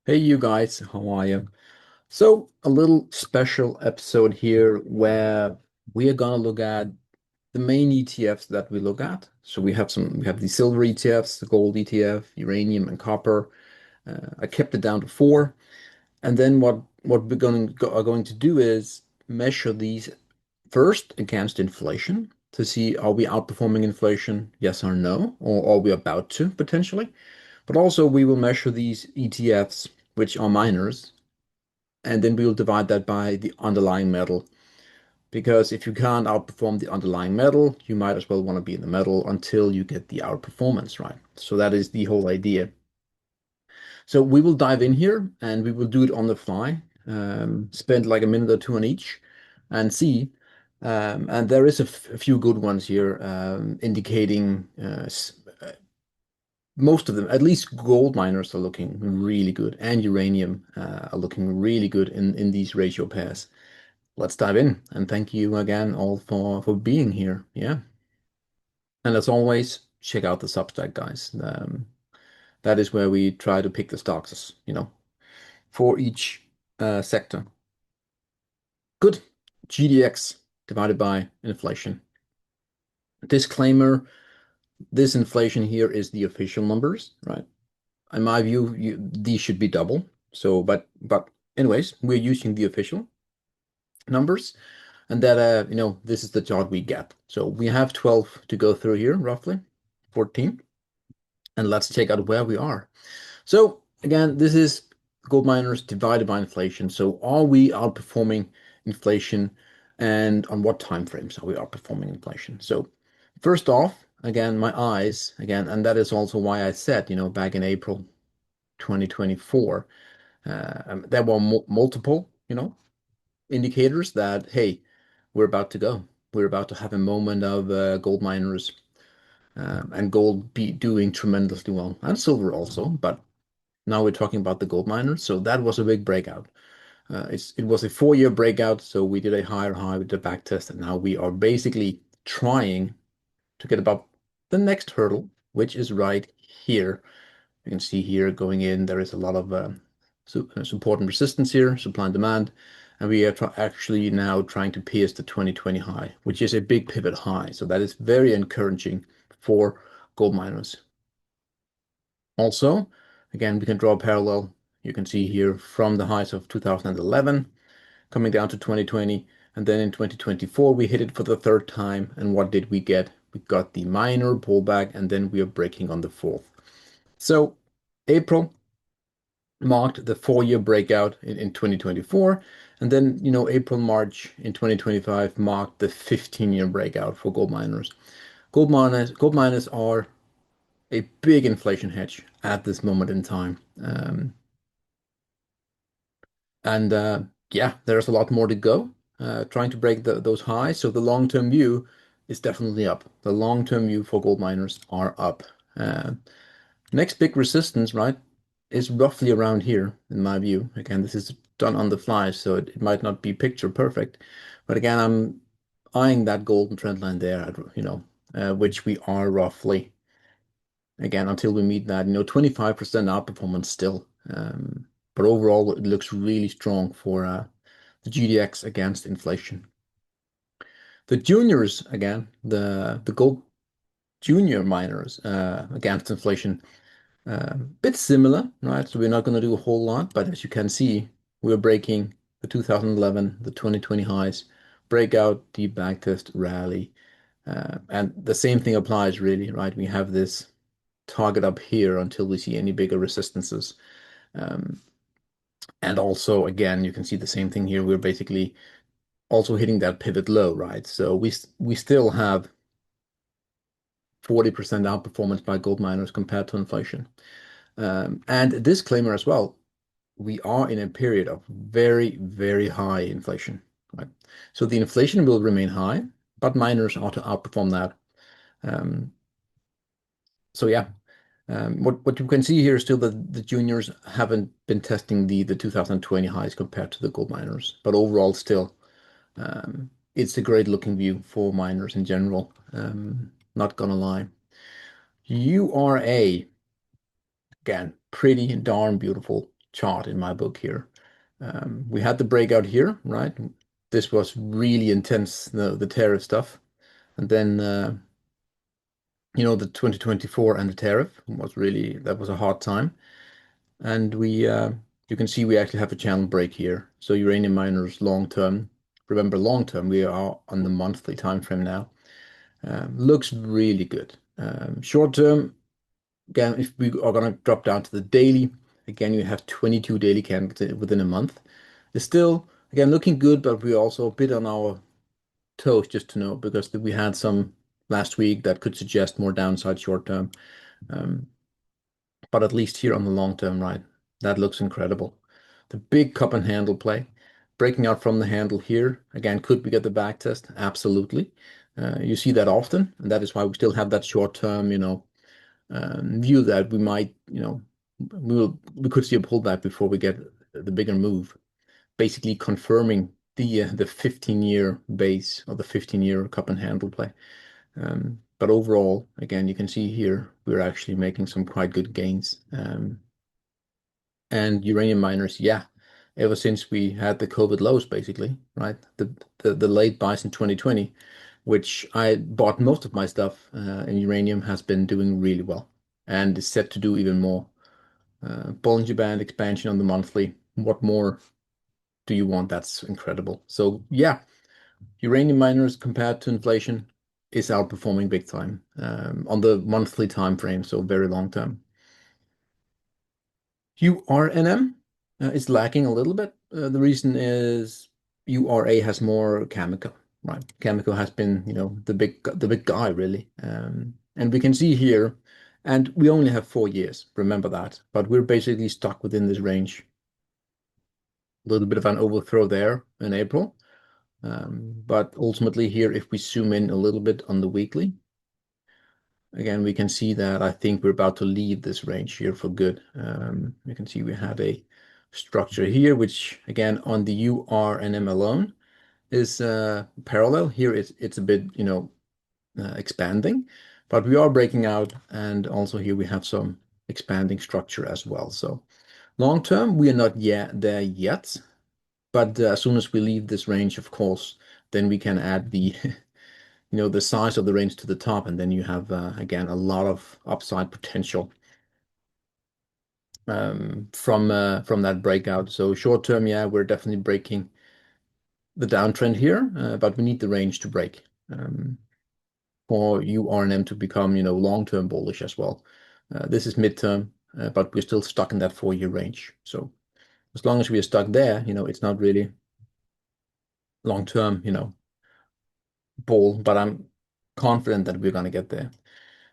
Hey, you guys, how are you? So, a little special episode here where we are gonna look at the main ETFs that we look at. So we have the silver ETFs, the gold ETF, uranium, and copper. I kept it down to four, and then what are going to do is measure these first against inflation to see are we outperforming inflation, yes or no, or are we about to potentially. But also we will measure these ETFs, which are miners, and then we'll divide that by the underlying metal. Because if you can't outperform the underlying metal, you might as well want to be in the metal until you get the outperformance right. So that is the whole idea. So we will dive in here and we will do it on the fly, spend like a minute or two on each and see. And there is a few good ones here indicating most of them, at least gold miners are looking really good and uranium are looking really good in these ratio pairs. Let's dive in and thank you again all for being here. Yeah. And as always, check out the Substack, guys. That is where we try to pick the stocks, for each sector. Good. GDX divided by inflation. Disclaimer, this inflation here is the official numbers, right? In my view, these should be double. So, but anyways, we're using the official numbers. And that, this is the chart we get. So we have 12 to go through here, roughly 14. And let's check out where we are. So again, this is gold miners divided by inflation. So are we outperforming inflation and on what time frames are we outperforming inflation? So first off, again, my eyes, again, and that is also why I said, back in April 2024, there were multiple, indicators that, hey, we're about to go. We're about to have a moment of gold miners and gold be doing tremendously well, and silver also. But now we're talking about the gold miners, so that was a big breakout. It was a 4-year breakout, so we did a higher high with the back test, and now we are basically trying to get above the next hurdle, which is right here. You can see here going in, there is a lot of support and resistance here, supply and demand. And we are actually now trying to pierce the 2020 high, which is a big pivot high. So that is very encouraging for gold miners. Also, again, we can draw a parallel. You can see here from the highs of 2011 coming down to 2020. And then in 2024, we hit it for the third time. And what did we get? We got the minor pullback, and then we are breaking on the fourth. So April marked the 4-year breakout in 2024. And then, April, March in 2025 marked the 15-year breakout for gold miners. Gold miners are a big inflation hedge at this moment in time. And yeah, there's a lot more to go, trying to break those highs. So the long-term view is definitely up. The long-term view for gold miners are up. Uh, Next big resistance, right, is roughly around here, in my view. Again, this is done on the fly, so it might not be picture perfect. But again, I'm eyeing that golden trend line there, which we are roughly, again, until we meet that, 25% outperformance still. But overall, it looks really strong for the GDX against inflation. The juniors, again, the gold junior miners against inflation. Bit similar, right? So we're not going to do a whole lot, but as you can see, we're breaking the 2011, the 2020 highs, break out the backtest rally. And the same thing applies really, right? We have this target up here until we see any bigger resistances. Um, and also, again, you can see the same thing here. We're basically also hitting that pivot low, right? So we still have 40% outperformance by gold miners compared to inflation. And a disclaimer as well, we are in a period of very, very high inflation, right? So the inflation will remain high, but miners are to outperform that. Um, so yeah, what you can see here is still that the juniors haven't been testing the 2020 highs compared to the gold miners, but overall still, it's a great looking view for miners in general. Not gonna lie. URA, again, pretty darn beautiful chart in my book here. We had the breakout here, right? This was really intense, the tariff stuff. And then, the 2024 and the tariff was really, that was a hard time. And you can see we actually have a channel break here. So uranium miners long term, remember long term, we are on the monthly time frame now. Looks really good. Short term, again, if we are going to drop down to the daily, again, you have 22 daily candles within a month. It's still, again, looking good, but we're also a bit on our toes just to know because we had some last week that could suggest more downside short term. But at least here on the long term, right, that looks incredible. The big cup and handle play, breaking out from the handle here. Again, could we get the back test? Absolutely. You see that often, and that is why we still have that short term, view that we might, we could see a pullback before we get the bigger move, basically confirming the 15-year base or the 15-year cup and handle play. But overall, again, you can see here we're actually making some quite good gains. And uranium miners, yeah, ever since we had the COVID lows, basically, right? The late buys in 2020, which I bought most of my stuff in uranium, has been doing really well and is set to do even more. Bollinger Band expansion on the monthly. What more do you want? That's incredible. So yeah, uranium miners compared to inflation is outperforming big time on the monthly time frame, so very long term. URNM is lacking a little bit. The reason is URA has more chemical, right? Chemical has been, the big guy really. And we can see here, and we only have 4 years, remember that, but we're basically stuck within this range. A little bit of an overthrow there in April. But ultimately here, if we zoom in a little bit on the weekly, again, we can see that I think we're about to leave this range here for good. You can see we have a structure here, which again, on the URNM alone is parallel. Here it's a bit, expanding, but we are breaking out. And also here we have some expanding structure as well. So long term, we are not yet there yet. But as soon as we leave this range, of course, then we can add the the size of the range to the top, and then you have again a lot of upside potential from that breakout. So short term, yeah, we're definitely breaking the downtrend here, but we need the range to break for URNM to become long-term bullish as well. This is midterm, but we're still stuck in that 4-year range. So as long as we are stuck there, it's not really long-term, bull, but I'm confident that we're going to get there.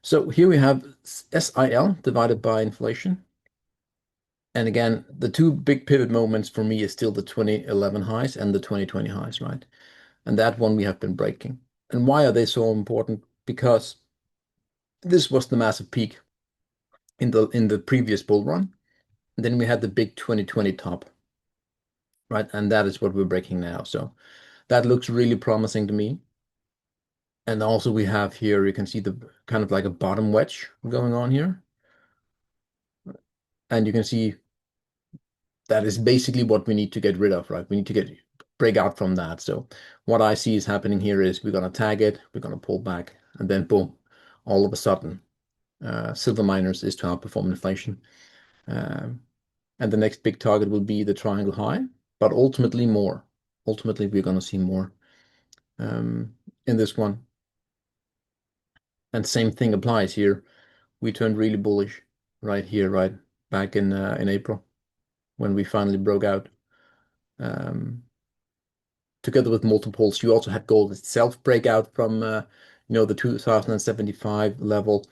So here we have SIL divided by inflation. And again, the two big pivot moments for me is still the 2011 highs and the 2020 highs, right? And that one we have been breaking. And why are they so important? Because this was the massive peak in the previous bull run. And then we had the big 2020 top, right? And that is what we're breaking now. So that looks really promising to me. And also we have here, you can see the kind of like a bottom wedge going on here. And you can see that is basically what we need to get rid of, right? We need to break out from that. So what I see is happening here is we're going to tag it, we're going to pull back, and then boom, all of a sudden, silver miners is to outperform inflation. And the next big target will be the triangle high, but ultimately more. Ultimately, we're going to see more in this one. And same thing applies here. We turned really bullish right here, right back in April when we finally broke out. Together with multiples, you also had gold itself break out from the 2075 level,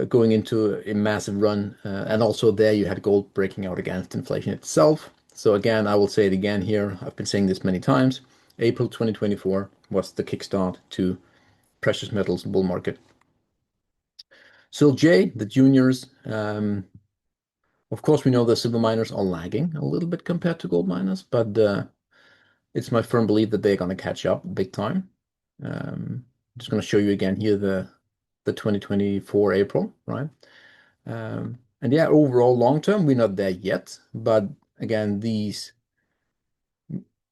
going into a massive run, and also there you had gold breaking out against inflation itself. So again, I will say it again here. I've been saying this many times. April 2024 was the kickstart to precious metals bull market. SILJ, the juniors, of course, we know the silver miners are lagging a little bit compared to gold miners, but it's my firm belief that they're going to catch up big time. I'm just going to show you again here the 2024 April, right? And And yeah, overall long term, we're not there yet. But again, these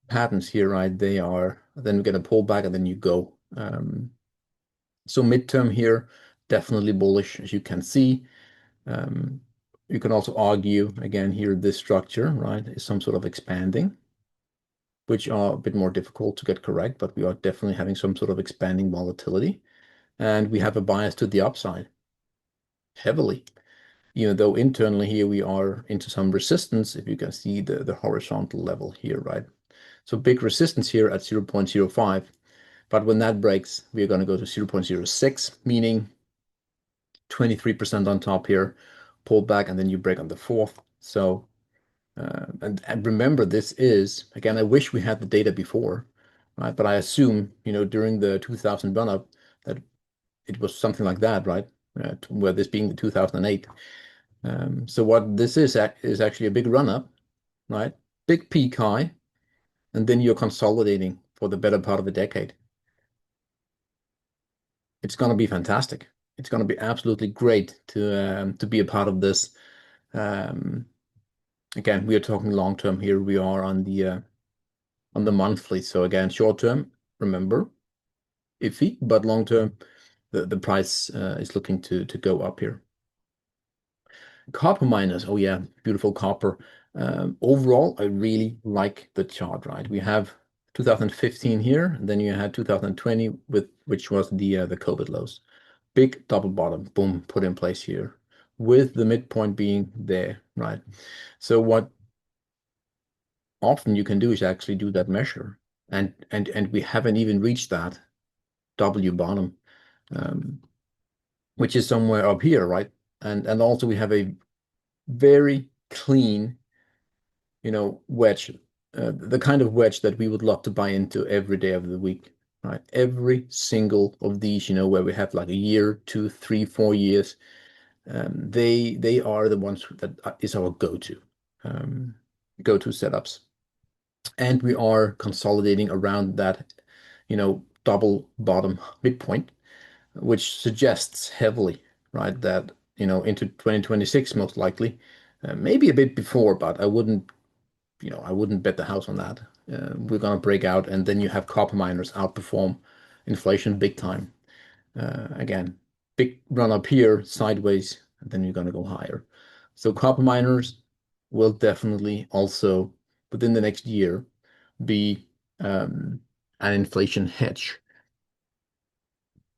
patterns here, right, they are then we get a pullback and then you go. So midterm here, definitely bullish, as you can see. Um, you can also argue, again, here, this structure, right, is some sort of expanding, which are a bit more difficult to get correct, but we are definitely having some sort of expanding volatility. And we have a bias to the upside heavily, even though internally here we are into some resistance, if you can see the horizontal level here, right? So big resistance here at 0.05. But when that breaks, we're going to go to 0.06, meaning 23% on top here, pull back, and then you break on the fourth. So, and remember, this is, again, I wish we had the data before, right? But I assume, during the 2000 run-up that it was something like that, right? Where this being the 2008. So what this is actually a big run-up, right? Big peak high, and then you're consolidating for the better part of a decade. It's going to be fantastic. It's going to be absolutely great to be a part of this. Um, Again, we are talking long term here. We are on the monthly. So again, short term, remember, iffy, but long term, the price is looking to go up here. Copper miners. Oh yeah, beautiful copper. Overall, I really like the chart, right? We have 2015 here, and then you had 2020 which was the COVID lows. Big double bottom, boom, put in place here, with the midpoint being there, right? So what often you can do is actually do that measure, and we haven't even reached that W bottom, um, which is somewhere up here, right? And also we have a very clean, wedge, the kind of wedge that we would love to buy into every day of the week, right? Every single of these, where we have like a year, 2, 3, 4 years, they are the ones that is our go-to setups. And we are consolidating around that, double bottom midpoint, which suggests heavily, right, that, into 2026 most likely, maybe a bit before, but I wouldn't bet the house on that. We're gonna break out, and then you have copper miners outperform inflation big time. Again, big run up here sideways, and then you're gonna go higher. So copper miners will definitely also within the next year be an inflation hedge.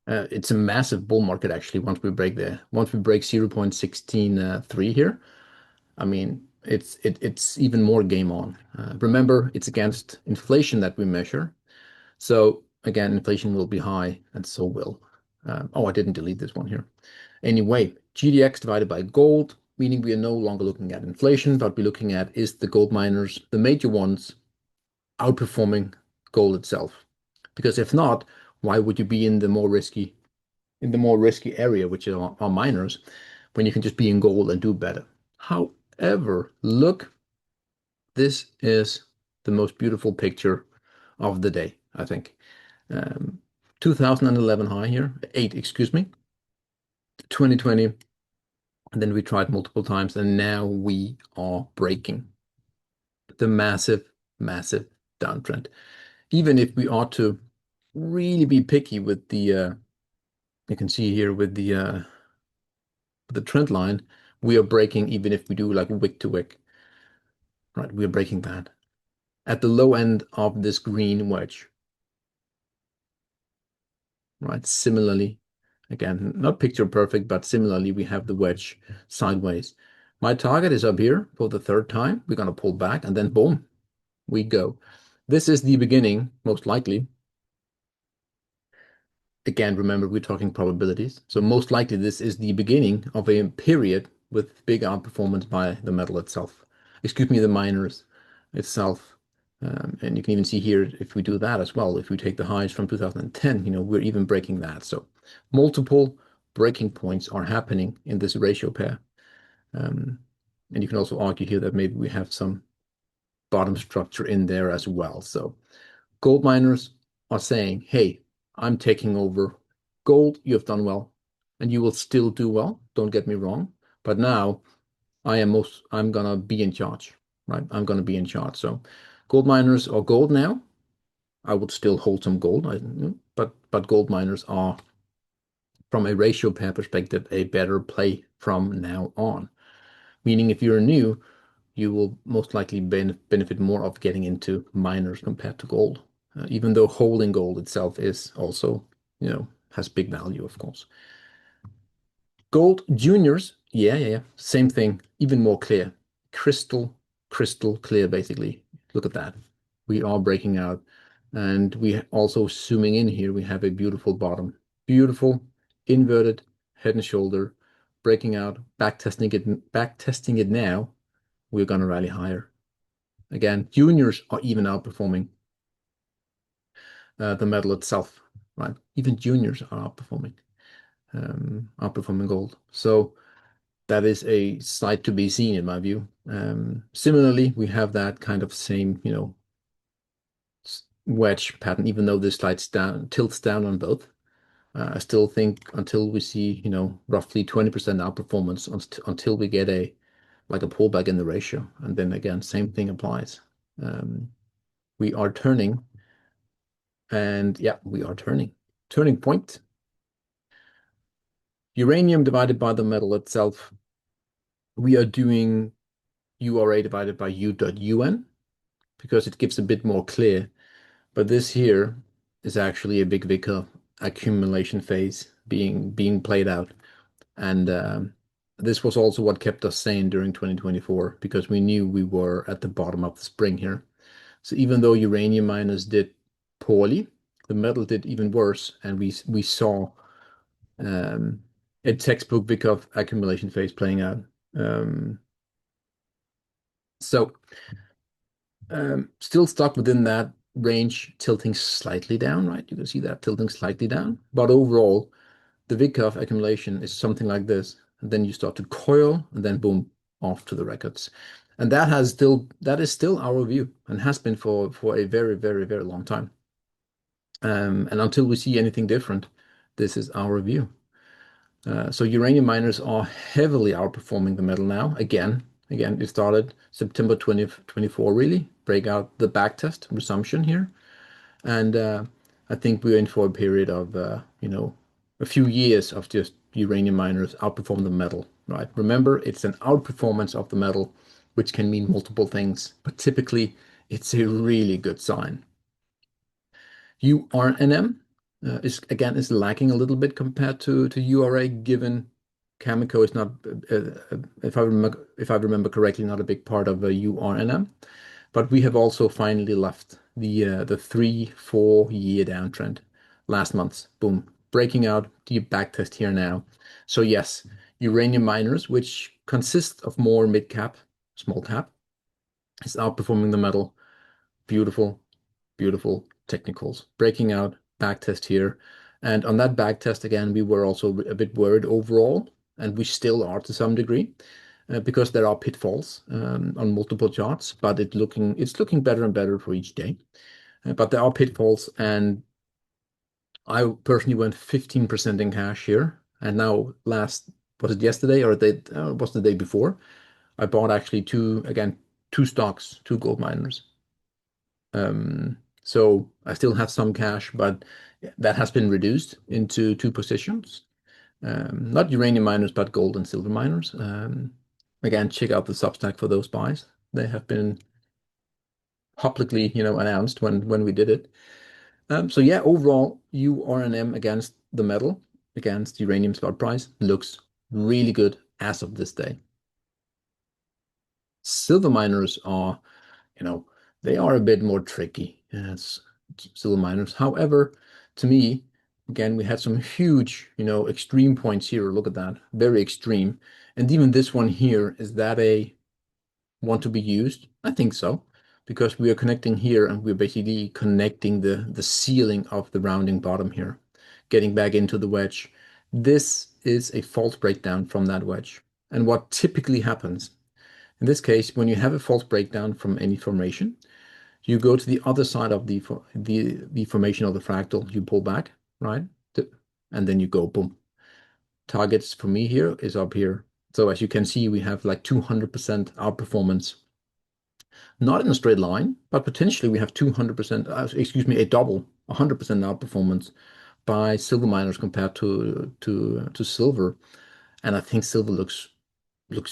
It's a massive bull market actually once we break 0.163 here. I mean, it's even more game on. Remember, it's against inflation that we measure. So again, inflation will be high, and so will. Oh, I didn't delete this one here. Anyway, GDX divided by gold, meaning we are no longer looking at inflation, but we're looking at is the gold miners, the major ones, outperforming gold itself. Because if not, why would you be in the more risky area, which are miners, when you can just be in gold and do better? However, look, this is the most beautiful picture of the day, I think. 2011 high here, 8, excuse me, 2020, and then we tried multiple times, and now we are breaking the massive, massive downtrend. Even if we ought to really be picky with you can see here with the trend line, we are breaking even if we do like wick to wick, right? We are breaking that at the low end of this green wedge, right? Similarly, again, not picture perfect, but similarly, we have the wedge sideways. My target is up here for the third time. We're going to pull back and then boom, we go. This is the beginning, most likely. Again, remember, we're talking probabilities. So most likely this is the beginning of a period with big outperformance by the metal itself. Excuse me, the miners itself. And you can even see here, if we do that as well, if we take the highs from 2010, we're even breaking that. So multiple breaking points are happening in this ratio pair. And you can also argue here that maybe we have some bottom structure in there as well. So gold miners are saying, hey, I'm taking over gold. You have done well, and you will still do well. Don't get me wrong. But now I'm gonna be in charge, right? I'm gonna be in charge. So gold miners or gold now. I would still hold some gold, but gold miners are, from a ratio pair perspective, a better play from now on. Meaning, if you're new, you will most likely benefit more of getting into miners compared to gold, even though holding gold itself is also, has big value, of course. Gold juniors, yeah, same thing, even more clear, crystal clear, basically. Look at that. We are breaking out, and we also zooming in here. We have a beautiful bottom, beautiful inverted head and shoulder, breaking out, back testing it now. We're gonna rally higher. Again, juniors are even outperforming the metal itself, right? Even juniors are outperforming gold. So that is a sight to be seen in my view. Similarly, we have that kind of same, wedge pattern, even though this tilts down on both. I still think until we see, roughly 20% outperformance until we get like a pullback in the ratio. And then again, same thing applies. We are turning, and yeah, we are turning. Turning point. Uranium divided by the metal itself. We are doing URA divided by U.UN because it gives a bit more clear. But this here is actually a big Vickers accumulation phase being played out. And this was also what kept us sane during 2024 because we knew we were at the bottom of the spring here. So even though uranium miners did poorly, the metal did even worse, and we saw a textbook Vickers accumulation phase playing out. So still stuck within that range, tilting slightly down, right? You can see that tilting slightly down. But overall, the Vickers accumulation is something like this. And then you start to coil, and then boom, off to the records. And that is still our view and has been for a very, very, very long time. And until we see anything different, this is our view. So uranium miners are heavily outperforming the metal now. Again, it started September 2024, really break out the back test resumption here. And I think we're in for a period of, a few years of just uranium miners outperform the metal, right? Remember, it's an outperformance of the metal, which can mean multiple things, but typically it's a really good sign. URNM is lacking a little bit compared to URA, given Cameco is not, if I remember correctly, not a big part of URNM. But we have also finally left the 3-4 year downtrend last month. Boom, breaking out, deep backtest here now. So yes, uranium miners, which consist of more mid cap, small cap, is outperforming the metal. Beautiful, beautiful technicals. Breaking out, backtest here. And on that backtest, again, we were also a bit worried overall, and we still are to some degree, because there are pitfalls on multiple charts, but it's looking better and better for each day. But there are pitfalls, and I personally went 15% in cash here. And now was it yesterday or was the day before? I bought actually two stocks, two gold miners. So I still have some cash, but that has been reduced into two positions. Not uranium miners, but gold and silver miners. Again, check out the Substack for those buys. They have been publicly, announced when we did it. So yeah, overall, URNM against the metal, against uranium spot price, looks really good as of this day. Silver miners are, they are a bit more tricky as silver miners. However, to me, again, we had some huge, extreme points here. Look at that, very extreme. And even this one here, is that a want to be used? I think so, because we are connecting here and we're basically connecting the ceiling of the rounding bottom here, getting back into the wedge. This is a false breakdown from that wedge. And what typically happens in this case, when you have a false breakdown from any formation, you go to the other side of the formation of the fractal, you pull back, right? And then you go boom. Targets for me here is up here, So as you can see, we have like 200% outperformance, not in a straight line, but potentially we have 200%, excuse me, a double, 100% outperformance by silver miners compared to silver. And I think silver looks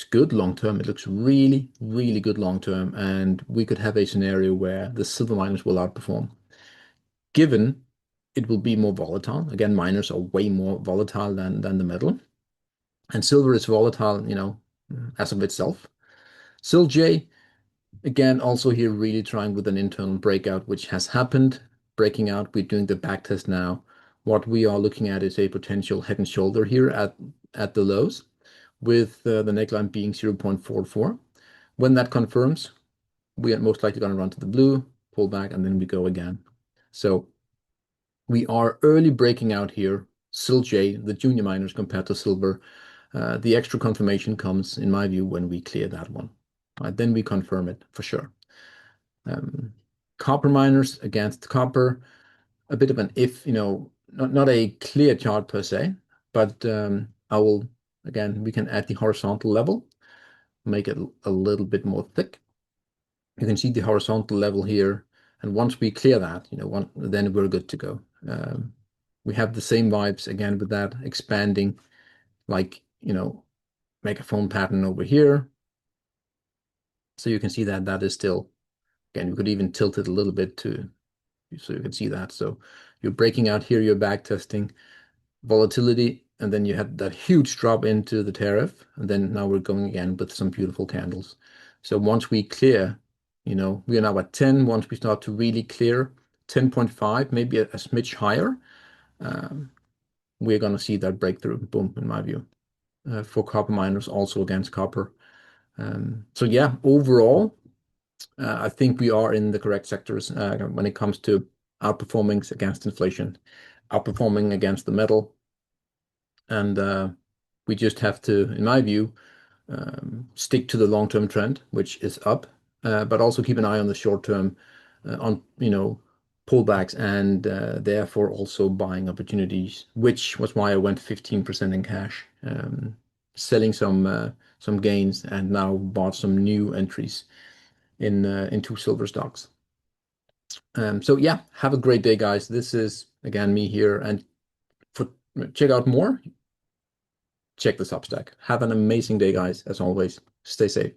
good long term. It looks really, really good long term. And we could have a scenario where the silver miners will outperform, given it will be more volatile. Again, miners are way more volatile than the metal. And silver is volatile, as of itself. SILJ, again, also here really trying with an internal breakout, which has happened. Breaking out, we're doing the back test now. What we are looking at is a potential head and shoulder here at the lows, with the neckline being 0.44. When that confirms, we are most likely going to run to the blue, pull back, and then we go again. So we are early breaking out here. SILJ, the junior miners compared to silver. The extra confirmation comes, in my view, when we clear that one. Then we confirm it for sure. Copper miners against copper, a bit of an if, not a clear chart per se, but again, we can add the horizontal level, make it a little bit more thick. You can see the horizontal level here. And once we clear that, then we're good to go. We have the same vibes again with that expanding, like, megaphone pattern over here. So you can see that that is still, again, you could even tilt it a little bit so you can see that. So you're breaking out here, you're back testing volatility, and then you had that huge drop into the tariff. And then now we're going again with some beautiful candles. So once we clear, we are now at 10. Once we start to really clear 10.5, maybe a smidge higher, we're going to see that breakthrough, boom, in my view, for copper miners, also against copper. So yeah, overall, I think we are in the correct sectors when it comes to outperforming against inflation, outperforming against the metal. And we just have to, in my view, stick to the long-term trend, which is up, but also keep an eye on the short-term on, pullbacks and therefore also buying opportunities, which was why I went 15% in cash, selling some gains and now bought some new entries in two silver stocks. So yeah, have a great day, guys. This is again me here, and for check out more, check the Substack. Have an amazing day, guys. As always, stay safe.